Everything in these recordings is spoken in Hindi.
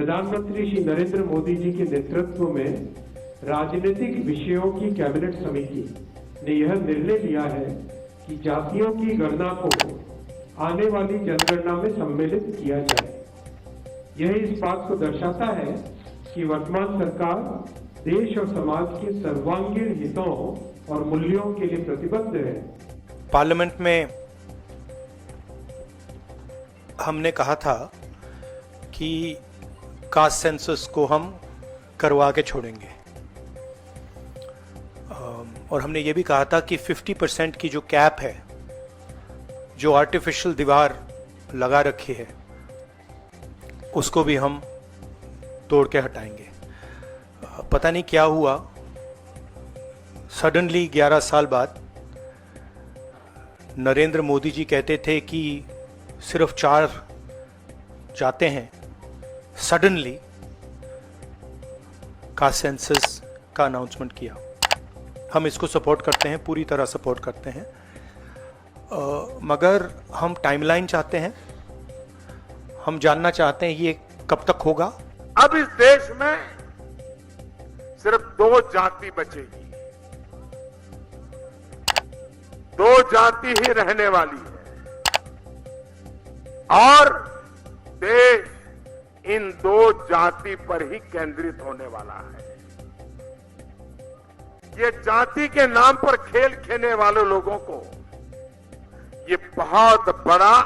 प्रधानमंत्री श्री नरेंद्र मोदी जी के नेतृत्व में राजनीतिक विषयों की कैबिनेट समिति ने यह निर्णय लिया है कि जातियों की गणना को आने वाली जनगणना में सम्मिलित किया जाए। यह इस बात को दर्शाता है कि वर्तमान सरकार देश और समाज के सर्वांगीण हितों और मूल्यों के लिए प्रतिबद्ध है। पार्लियामेंट में हमने कहा था कि कास्ट सेंसस को हम करवा के छोड़ेंगे और हमने ये भी कहा था कि 50% की जो कैप है, जो आर्टिफिशियल दीवार लगा रखी है, उसको भी हम तोड़ के हटाएंगे। पता नहीं क्या हुआ, सडनली 11 साल बाद नरेंद्र मोदी जी कहते थे कि सिर्फ 4 जाते हैं, सडनली कास्ट सेंसस का अनाउंसमेंट किया। हम इसको सपोर्ट करते हैं, पूरी तरह सपोर्ट करते हैं, मगर हम टाइमलाइन चाहते हैं। हम जानना चाहते हैं ये कब तक होगा। अब इस देश में सिर्फ 2 जाति बचेगी, 2 जाति ही रहने वाली है और देश इन 2 जाति पर ही केंद्रित होने वाला है। ये जाति के नाम पर खेल खेलने वाले लोगों को ये बहुत बड़ा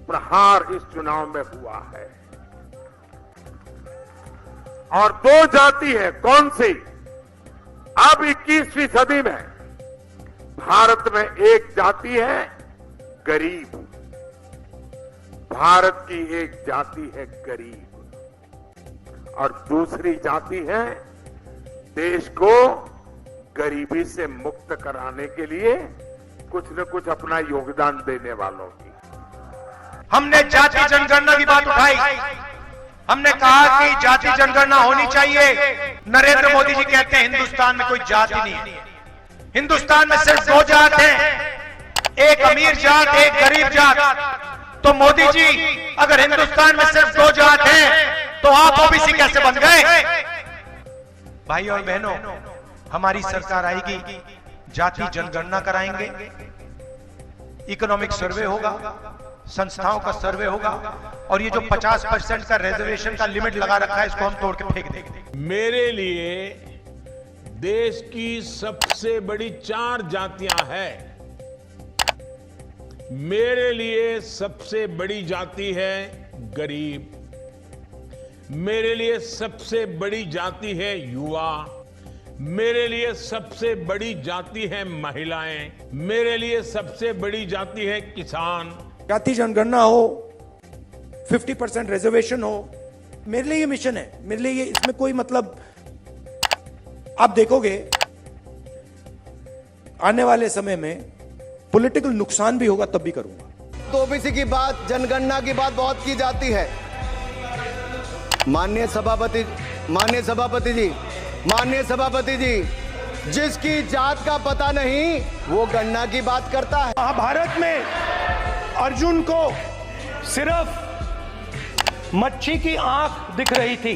प्रहार इस चुनाव में हुआ है। और 2 जाति है, कौन सी? अब 21वीं सदी में भारत में एक जाति है गरीब। भारत की एक जाति है गरीब और दूसरी जाति है देश को गरीबी से मुक्त कराने के लिए कुछ न कुछ अपना योगदान देने वालों की। हमने जाति जनगणना की बात उठाई। हमने कहा कि जाति जनगणना होनी चाहिए। नरेंद्र मोदी जी कहते हैं हिंदुस्तान में कोई जाति नहीं है, हिंदुस्तान में सिर्फ 2 जात हैं, एक अमीर जात, एक गरीब जात। तो मोदी जी अगर हिंदुस्तान में सिर्फ 2 जात हैं तो आप ओबीसी कैसे बन गए? भाई और बहनों, हमारी सरकार आएगी, जाति जनगणना कराएंगे, इकोनॉमिक सर्वे होगा, संस्थाओं का सर्वे होगा और ये जो 50% का रिजर्वेशन का लिमिट लगा रखा है इसको हम तोड़ के फेंक देंगे। मेरे लिए देश की सबसे बड़ी 4 जातियां हैं। मेरे लिए सबसे बड़ी जाति है गरीब, मेरे लिए सबसे बड़ी जाति है युवा, मेरे लिए सबसे बड़ी जाति है महिलाएं, मेरे लिए सबसे बड़ी जाति है किसान। जाति जनगणना हो, 50% रिजर्वेशन हो, मेरे लिए ये मिशन है। मेरे लिए ये, इसमें कोई मतलब, आप देखोगे आने वाले समय में पॉलिटिकल नुकसान भी होगा तब भी करूंगा। तो ओबीसी की बात, जनगणना की बात बहुत की जाती है। माननीय सभापति जी, जिसकी जात का पता नहीं वो गणना की बात करता है। महाभारत में अर्जुन को सिर्फ मच्छी की आंख दिख रही थी,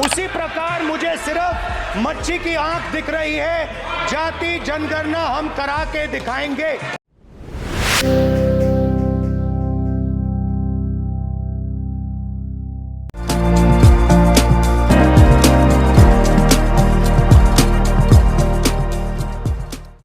उसी प्रकार मुझे सिर्फ मच्छी की आंख दिख रही है। जाति जनगणना हम करा के दिखाएंगे।